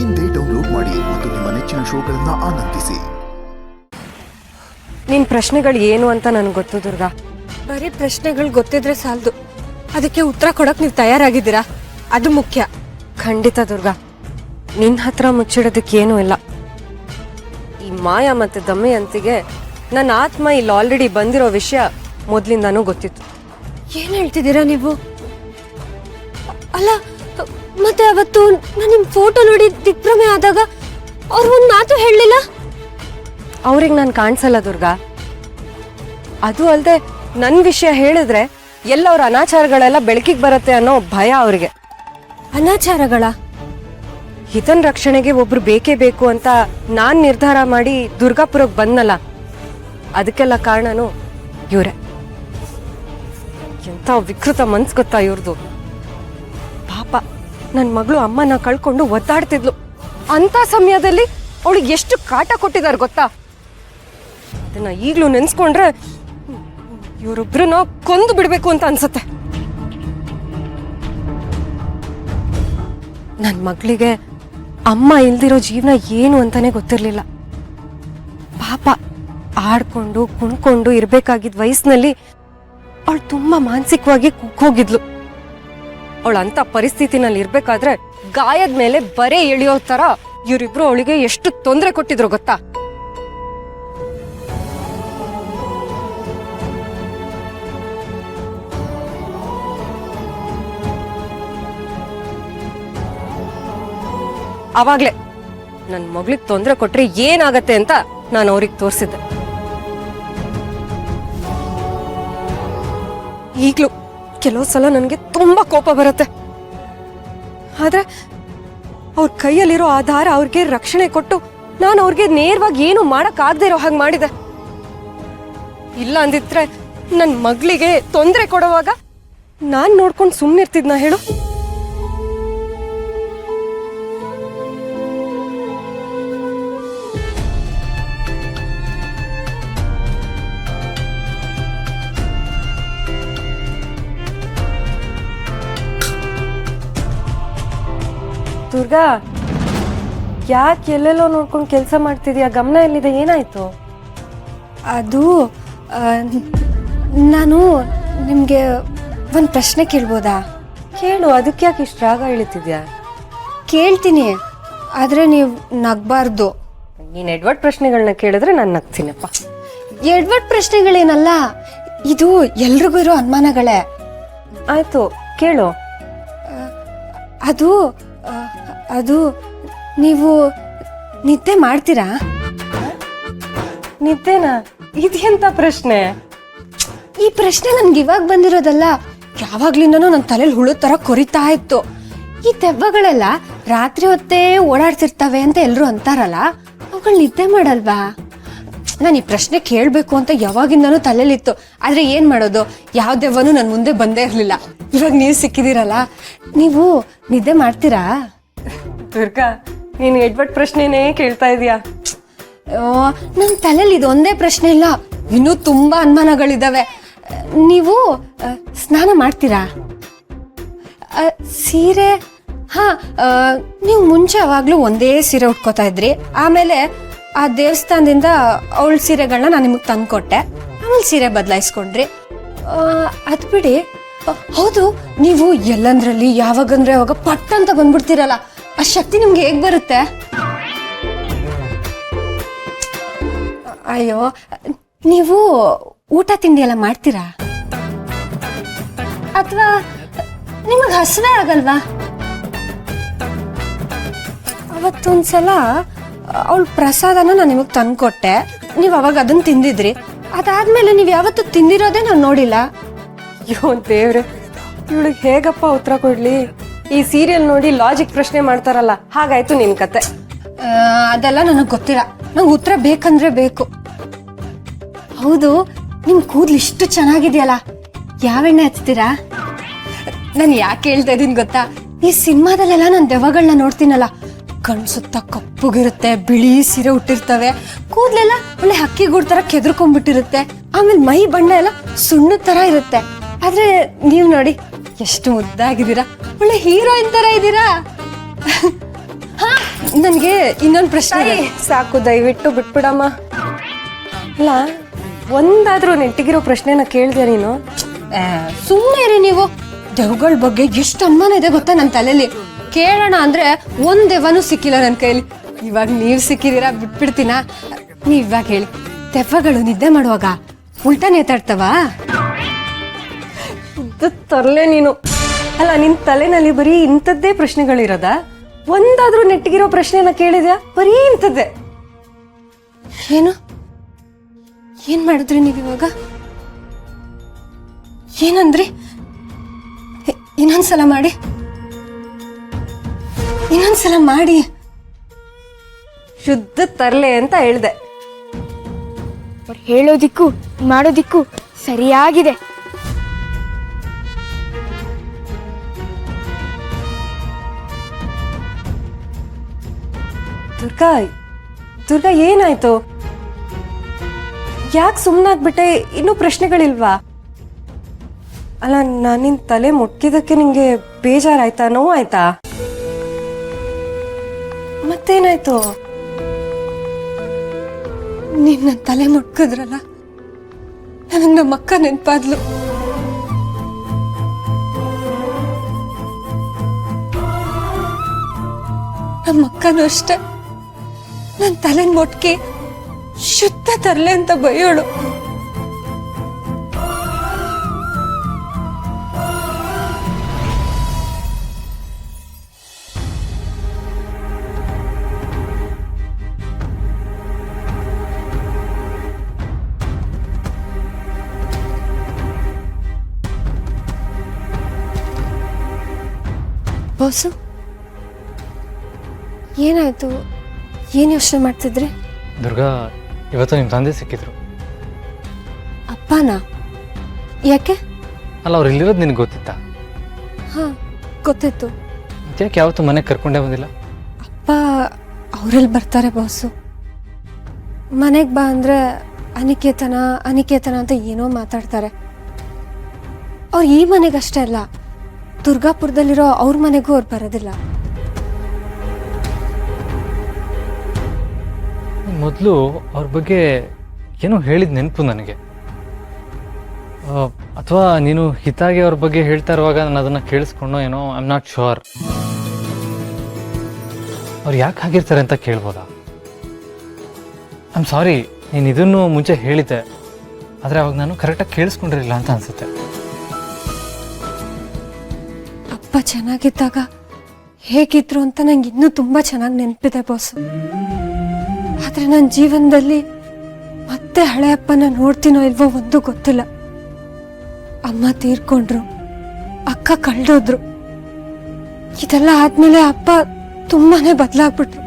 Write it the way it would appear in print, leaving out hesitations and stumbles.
ಇಂದೇ ಡೌನ್ಲೋಡ್ ಮಾಡಿ ಮತ್ತು ನಿಮ್ಮ ನೆಚ್ಚಿನ ಶೋಗಳನ್ನು ಆನಂದಿಸಿ. ನಿನ್ ಪ್ರಶ್ನೆಗಳು ಏನು ಅಂತ ನನಗೆ ಗೊತ್ತು ದುರ್ಗಾ. ಬರೀ ಪ್ರಶ್ನೆಗಳು ಗೊತ್ತಿದ್ರೆ ಸಾಲದು, ಅದಕ್ಕೆ ಉತ್ತರ ಕೊಡಕ್ ನೀವು ತಯಾರಾಗಿದ್ದೀರಾ, ಅದು ಮುಖ್ಯ. ಖಂಡಿತ ದುರ್ಗಾ, ನಿನ್ನ ಹತ್ರ ಮುಚ್ಚಿಡೋದಕ್ಕೆ ಏನೂ ಇಲ್ಲ. ಈ ಮಾಯಾ ಮತ್ತೆ ದಮಯಂತಿಗೆ ನನ್ನ ಆತ್ಮ ಇಲ್ಲಿ ಆಲ್ರೆಡಿ ಬಂದಿರೋ ವಿಷಯ ಮೊದಲಿಂದಾನೂ ಗೊತ್ತಿತ್ತು. ಏನ್ ಹೇಳ್ತಿದ್ದೀರಾ ನೀವು? ಅಲ್ಲ, ಮತ್ತೆ ಅವತ್ತು ನಾನು ನಿಮ್ಮ ಫೋಟೋ ನೋಡಿ ದಿಗ್ಭ್ರಮೆ ಆದಾಗ ಅವ್ರು ಒಂದು ಮಾತು ಹೇಳಲಿಲ್ಲ. ಅವ್ರಿಗೆ ನಾನು ಕಾಣಿಸಲ್ಲ ದುರ್ಗಾ. ಅದು ಅಲ್ಲದೆ ನನ್ನ ವಿಷಯ ಹೇಳಿದ್ರೆ ಎಲ್ಲವ್ರ ಅನಾಚಾರಗಳೆಲ್ಲ ಬೆಳಕಿಗೆ ಬರುತ್ತೆ ಅನ್ನೋ ಭಯ ಅವ್ರಿಗೆ. ಅನಾಚಾರಗಳ? ಹಿತನ್ ರಕ್ಷಣೆಗೆ ಒಬ್ರು ಬೇಕೇ ಬೇಕು ಅಂತ ನಾನ್ ನಿರ್ಧಾರ ಮಾಡಿ ದುರ್ಗಾಪುರಕ್ಕೆ ಬಂದಲ್ಲ, ಅದಕ್ಕೆಲ್ಲ ಕಾರಣನು ಇವ್ರೆ. ಎಂತ ವಿಕೃತ ಮನ್ಸ್ ಗೊತ್ತಾ ಇವ್ರದು. ಪಾಪ ನನ್ನ ಮಗಳು ಅಮ್ಮನ ಕಳ್ಕೊಂಡು ಒದ್ದಾಡ್ತಿದ್ಲು. ಅಂತ ಸಮಯದಲ್ಲಿ ಅವಳಿಗೆ ಎಷ್ಟು ಕಾಟ ಕೊಟ್ಟಿದ್ದಾರೆ ಗೊತ್ತಾ? ಅದನ್ನ ಈಗ್ಲೂ ನೆನ್ಸ್ಕೊಂಡ್ರೆ ಇವರೊಬ್ರನ್ನ ಕೊಂದು ಬಿಡ್ಬೇಕು ಅಂತ ಅನ್ಸುತ್ತೆ. ನನ್ನ ಮಗಳಿಗೆ ಅಮ್ಮ ಇಲ್ದಿರೋ ಜೀವನ ಏನು ಅಂತಾನೆ ಗೊತ್ತಿರ್ಲಿಲ್ಲ. ಪಾಪ ಆಡ್ಕೊಂಡು ಕುಣ್ಕೊಂಡು ಇರ್ಬೇಕಾಗಿದ್ದ ವಯಸ್ಸಿನಲ್ಲಿ ಅವಳು ತುಂಬಾ ಮಾನಸಿಕವಾಗಿ ಕುಗ್ಗೋಗಿದ್ಲು. ಅವಳು ಅಂತ ಪರಿಸ್ಥಿತಿನಲ್ಲಿ ಇರ್ಬೇಕಾದ್ರೆ ಗಾಯದ ಮೇಲೆ ಬರೇ ಎಳಿಯೋ ತರ ಇವರಿಬ್ರು ಅವಳಿಗೆ ಎಷ್ಟು ತೊಂದರೆ ಕೊಟ್ಟಿದ್ರು ಗೊತ್ತಾ? ಅವಾಗ್ಲೇ ನನ್ನ ಮಗಳಿಗೆ ತೊಂದರೆ ಕೊಟ್ರೆ ಏನಾಗತ್ತೆ ಅಂತ ನಾನು ಅವ್ರಿಗೆ ತೋರಿಸಿದ್ದೆ. ಈಗ್ಲೂ ಕೆಲವು ಸಲ ನನಗೆ ತುಂಬಾ ಕೋಪ ಬರುತ್ತೆ. ಆದ್ರೆ ಅವ್ರ ಕೈಯಲ್ಲಿರೋ ಆಧಾರ ಅವ್ರಿಗೆ ರಕ್ಷಣೆ ಕೊಟ್ಟು ನಾನು ಅವ್ರಿಗೆ ನೇರವಾಗಿ ಏನು ಮಾಡಕ್ ಆಗದೆ ಇರೋ ಹಾಗೆ ಮಾಡಿದೆ. ಇಲ್ಲ ಅಂದಿದ್ರೆ ನನ್ನ ಮಗಳಿಗೆ ತೊಂದರೆ ಕೊಡುವಾಗ ನಾನ್ ನೋಡ್ಕೊಂಡು ಸುಮ್ಮನಿರ್ತಿದ್ನ ಹೇಳು? ದುರ್ಗಾ, ಯಾಕೆ ಎಲ್ಲೆಲ್ಲೋ ನೋಡ್ಕೊಂಡು ಕೆಲಸ ಮಾಡ್ತಿದ್ಯಾ? ಗಮನ ಎಲ್ಲಿದೆ? ಏನಾಯ್ತು? ಅದು ನಾನು ನಿಮಗೆ ಒಂದು ಪ್ರಶ್ನೆ ಕೇಳ್ಬೋದಾ? ಕೇಳು, ಅದಕ್ಕೆ ಯಾಕೆ ಇಷ್ಟು ರಾಗ ಇಳಿತಿದ್ಯಾ? ಕೇಳ್ತೀನಿ, ಆದರೆ ನೀವು ನಗಬಾರ್ದು. ನೀನು ಎಡ್ವರ್ಡ್ ಪ್ರಶ್ನೆಗಳನ್ನ ಕೇಳಿದ್ರೆ ನಾನು ನಗ್ತೀನಪ್ಪ. ಎಡ್ವರ್ಡ್ ಪ್ರಶ್ನೆಗಳೇನಲ್ಲ, ಇದು ಎಲ್ರಿಗೂ ಇರೋ ಅನುಮಾನಗಳೇ. ಆಯ್ತು, ಕೇಳು. ಅದು ನೀವು ನಿದ್ದೆ ಮಾಡ್ತೀರಾ? ನಿದ್ದೆನಾ? ಇದೆಂತ ಪ್ರಶ್ನೆ? ಈ ಪ್ರಶ್ನೆ ನನ್ಗೆ ಇವಾಗ ಬಂದಿರೋದಲ್ಲ, ಯಾವಾಗ್ಲಿಂದನೂ ನನ್ನ ತಲೆಯಲ್ಲಿ ಹುಳು ತರ ಕೊರಿತಾ ಇತ್ತು. ಈ ದೆವ್ವಗಳೆಲ್ಲ ರಾತ್ರಿ ಹೊತ್ತೇ ಓಡಾಡ್ತಿರ್ತವೆ ಅಂತ ಎಲ್ರು ಅಂತಾರಲ್ಲ, ಅವುಗಳು ನಿದ್ದೆ ಮಾಡಲ್ವಾ? ನಾನು ಈ ಪ್ರಶ್ನೆ ಕೇಳಬೇಕು ಅಂತ ಯಾವಾಗಿಂದನೂ ತಲೆಯಲ್ಲಿತ್ತು. ಆದ್ರೆ ಏನ್ ಮಾಡೋದು, ಯಾವ ದೆವ್ವನೂ ನನ್ನ ಮುಂದೆ ಬಂದೇ ಇರಲಿಲ್ಲ. ಇವಾಗ ನೀವು ಸಿಕ್ಕಿದಿರಲ್ಲ, ನೀವು ನಿದ್ದೆ ಮಾಡ್ತೀರಾ? ದುರ್ಗಾ, ನೀನು ಎಡ್ವರ್ಡ್ ಪ್ರಶ್ನೆನೇ ಕೇಳ್ತಾ ಇದೀಯಾ? ನನ್ನ ತಲೆಯಲ್ಲಿ ಇದೊಂದೇ ಪ್ರಶ್ನೆ ಇಲ್ಲ, ಇನ್ನೂ ತುಂಬಾ ಅನುಮಾನಗಳಿದಾವೆ. ನೀವು ಸ್ನಾನ ಮಾಡ್ತೀರಾ? ಸೀರೆ? ಹಾ, ನೀವು ಮುಂಚೆ ಯಾವಾಗ್ಲೂ ಒಂದೇ ಸೀರೆ ಉಟ್ಕೋತಾ ಇದ್ರಿ. ಆಮೇಲೆ ಆ ದೇವಸ್ಥಾನದಿಂದ ಅವಳ ಸೀರೆಗಳನ್ನ ನಾನು ನಿಮಗೆ ತಂದ್ಕೊಟ್ಟೆ. ಆಮೇಲೆ ಸೀರೆ ಬದಲಾಯಿಸ್ಕೊಂಡ್ರಿ. ಅದು ಬಿಡಿ, ಹೌದು, ನೀವು ಎಲ್ಲಂದ್ರಲ್ಲಿ ಯಾವಾಗಂದ್ರೆ ಅವಾಗ ಪಟ್ ಅಂತ ಬಂದ್ಬಿಡ್ತೀರಲ್ಲ, ಆ ಶಕ್ತಿ ನಿಮ್ಗೆ ಹೇಗ್ ಬರುತ್ತೆ? ಅಯ್ಯೋ, ನೀವು ಊಟ ತಿಂಡಿ ಎಲ್ಲ ಮಾಡ್ತೀರಾ? ಅಥವಾ ನಿಮಗೆ ಹಸಿವೆ ಆಗಲ್ವಾ? ಅವತ್ತೊಂದ್ಸಲ ಅವಳ ಪ್ರಸಾದನ ನಾನು ನಿಮಗೆ ತಂದ್ಕೊಟ್ಟೆ, ನೀವು ಅವಾಗ ಅದನ್ನ ತಿಂದಿದ್ರಿ. ಅದಾದ್ಮೇಲೆ ನೀವು ಯಾವತ್ತೂ ತಿಂದಿರೋದೇ ನಾನು ನೋಡಿಲ್ಲ. ಅಯ್ಯೋ ದೇವ್ರೆ, ಇವಳಿಗೆ ಹೇಗಪ್ಪ ಉತ್ತರ ಕೊಡ್ಲಿ? ಈ ಸೀರಿಯಲ್ ನೋಡಿ ಲಾಜಿಕ್ ಪ್ರಶ್ನೆ ಮಾಡ್ತಾರಲ್ಲ, ಹಾಗಾಯ್ತು ನಿನ್ ಕತೆ. ಅದೆಲ್ಲ ನನಗೆ ಗೊತ್ತಿಲ್ಲ, ನಂಗೆ ಉತ್ತರ ಬೇಕಂದ್ರೆ ಬೇಕು. ಹೌದು, ನಿಮ್ ಕೂದ್ಲು ಇಷ್ಟು ಚೆನ್ನಾಗಿದೆಯಲ್ಲ, ಯಾವ ಎಣ್ಣೆ ಹಚ್ತೀರಾ? ನಾನು ಯಾಕೆ ಹೇಳ್ತಾ ಇದೀನಿ ಗೊತ್ತಾ? ಈ ಸಿನಿಮಾದಲ್ಲೆಲ್ಲ ನಾನು ದೆವ್ವಗಳನ್ನ ನೋಡ್ತೀನಲ್ಲ, ಕಣ್ಸುತ್ತ ಕಪ್ಪುಗಿರುತ್ತೆ, ಬಿಳಿ ಸೀರೆ ಉಟ್ಟಿರ್ತವೆ, ಕೂದ್ಲೆಲ್ಲ ಒಳ್ಳೆ ಹಕ್ಕಿ ಗೂಡ್ ತರ ಕೆದ್ರಕೊಂಡ್ಬಿಟ್ಟಿರುತ್ತೆ, ಆಮೇಲೆ ಮೈ ಬಣ್ಣ ಎಲ್ಲ ಸುಣ್ಣ ತರ ಇರುತ್ತೆ. ಆದ್ರೆ ನೀವ್ ನೋಡಿ ಎಷ್ಟು ಮುದ್ದಾಗಿದ್ದೀರಾ, ಒಳ್ಳೆ ಹೀರೋಯಿನ್ ತರ ಇದ್ದೀರಾ. ಹಾ, ನನಗೆ ಇನ್ನೊಂದು ಪ್ರಶ್ನೆ ಇದೆ. ಸಾಕು, ದಯವಿಟ್ಟು ಬಿಟ್ಬಿಡಮ್ಮ. ಅಲ್ಲ, ಒಂದಾದ್ರೂ ನೆಟ್ಟಿಗಿರೋ ಪ್ರಶ್ನೆನ ಕೇಳಿದೆ ನೀನು? ಸುಮ್ಮನೆ ರೀ ನೀವು. ದೆವ್ಗಳ ಬಗ್ಗೆ ಎಷ್ಟು ಅನುಮಾನ ಇದೆ ಗೊತ್ತಾ ನನ್ನ ತಲೆಯಲ್ಲಿ. ಕೇಳೋಣ ಅಂದ್ರೆ ಒಂದ್ ದೆವ್ವನೂ ಸಿಕ್ಕಿಲ್ಲ ನನ್ನ ಕೈಲಿ. ಇವಾಗ ನೀವು ಸಿಕ್ಕಿದೀರಾ, ಬಿಟ್ಬಿಡ್ತೀನಾ? ನೀವ್ ಇವಾಗ ಹೇಳಿ, ದೆವ್ವಗಳು ನಿದ್ದೆ ಮಾಡುವಾಗ ಉಲ್ಟಾ ನೇತಾಡ್ತವ? ತರ್ಲೆ ನೀನು. ಅಲ್ಲ, ನಿನ್ ತಲೆನಲ್ಲಿ ಬರೀ ಇಂಥದ್ದೇ ಪ್ರಶ್ನೆಗಳಿರೋದ? ಒಂದಾದ್ರೂ ನೆಟ್ಟಿಗಿರೋ ಪ್ರಶ್ನೆನ ಕೇಳಿದ್ಯಾ? ಬರೀ ಇಂಥದ್ದೇ. ಏನು ಏನ್ ಮಾಡಿದ್ರಿ ನೀವಿವಾಗ? ಏನಂದ್ರಿ? ಇನ್ನೊಂದ್ಸಲ ಮಾಡಿ, ಇನ್ನೊಂದ್ಸಲ ಮಾಡಿ. ಶುದ್ಧ ತರ್ಲೆ ಅಂತ ಹೇಳ್ದೆ. ಅವ್ರು ಹೇಳೋದಿಕ್ಕೂ ಮಾಡೋದಿಕ್ಕೂ ಸರಿಯಾಗಿದೆ. ದುರ್ಗಾ, ಏನಾಯ್ತು? ಯಾಕೆ ಸುಮ್ಮನಾಗ್ಬಿಟ್ಟೆ? ಇನ್ನೂ ಪ್ರಶ್ನೆಗಳಿಲ್ವಾ? ಅಲ್ಲ, ನಾನಿನ್ ತಲೆ ಮುಟ್ಕಿದಕ್ಕೆ ನಿಂಗೆ ಬೇಜಾರಾಯ್ತಾ? ನೋವಾಯ್ತಾ? ಮತ್ತೇನಾಯ್ತು? ನೀನ್ ನನ್ನ ತಲೆ ಮುಟ್ಕಿದ್ರಲ್ಲ, ನನಗೆ ನಮ್ಮ ಅಕ್ಕ ನೆನ್ಪಾದ್ಲು. ನಮ್ಮ ಅಕ್ಕನೂ ಅಷ್ಟೇ ನನ್ನ ತಲೆ ಮುಟ್ಕಿ ಶುದ್ಧ ತರ್ಲೆ ಅಂತ ಬೈಯೋಳು. ಬಾಸು, ಏನಾಯ್ತು? ಏನ್ ಯೋಚನೆ ಮಾಡ್ತಿದ್ರಿ? ದುರ್ಗಾ, ಇವತ್ತು ನಿಮ್ಮ ತಂದೆ ಸಿಕ್ಕಿದ್ರು. ಅಪ್ಪನಾ? ಯಾಕೆ? ಅಲ್ಲ, ಅವ್ರು ಇಲ್ಲಿರೋದು ನಿನಗೆ ಗೊತ್ತಿತ್ತಾ? ಹಾ, ಗೊತ್ತಿತ್ತು. ಯಾಕೆ ಯಾವತ್ತೂ ಮನೆಗೆ ಕರ್ಕೊಂಡೇ ಬಂದಿಲ್ಲ? ಅಪ್ಪ ಅವರೆಲ್ಲಿ ಬರ್ತಾರೆ ಬಾಸು? ಮನೆಗೆ ಬಾ ಅಂದ್ರೆ ಅನಿಕೇತನ ಅನಿಕೇತನ ಅಂತ ಏನೋ ಮಾತಾಡ್ತಾರೆ. ಅವ್ರು ಈ ಮನೆಗಷ್ಟೇ ಅಲ್ಲ, ದುರ್ಗಾಪುರದಲ್ಲಿರೋ ಅವ್ರ ಮನೆಗೂ ಅವ್ರು ಬರೋದಿಲ್ಲ. ಮೊದಲು ಅವ್ರ ಬಗ್ಗೆ ಏನೋ ಹೇಳಿದ ನೆನಪು ನನಗೆ. ಅಥವಾ ನೀನು ಹಿತಾಗಿ ಅವ್ರ ಬಗ್ಗೆ ಹೇಳ್ತಾ ಇರುವಾಗ ನಾನು ಅದನ್ನು ಕೇಳಿಸ್ಕೊಂಡೋ ಏನೋ, ಐ ಆಮ್ ನಾಟ್ ಶೋರ್. ಅವ್ರು ಯಾಕೆ ಹಾಗಿರ್ತಾರೆ ಅಂತ ಕೇಳ್ಬೋದಾ? ಐ ಆಮ್ ಸಾರಿ, ನೀನು ಇದನ್ನು ಮುಂಚೆ ಹೇಳಿದ್ದೆ, ಆದರೆ ಅವಾಗ ನಾನು ಕರೆಕ್ಟಾಗಿ ಕೇಳಿಸ್ಕೊಂಡಿರಲಿಲ್ಲ ಅಂತ ಅನಿಸುತ್ತೆ. ಅಪ್ಪ ಚೆನ್ನಾಗಿದ್ದಾಗ ಹೇಗಿದ್ರು ಅಂತ ನಂಗೆ ಇನ್ನೂ ತುಂಬಾ ಚೆನ್ನಾಗಿ ನೆನಪಿದೆ ಬಾಸು. ಆದ್ರೆ ನನ್ನ ಜೀವನದಲ್ಲಿ ಮತ್ತೆ ಹಳೆ ಅಪ್ಪನ ನೋಡ್ತೀನೋ ಇಲ್ವೋ ಒಂದು ಗೊತ್ತಿಲ್ಲ. ಅಮ್ಮ ತೀರ್ಕೊಂಡ್ರು, ಅಕ್ಕ ಕಳ್ದೋದ್ರು. ಇದೆಲ್ಲ ಆದ್ಮೇಲೆ ಅಪ್ಪ ತುಂಬಾನೇ ಬದಲಾಗ್ಬಿಟ್ರು.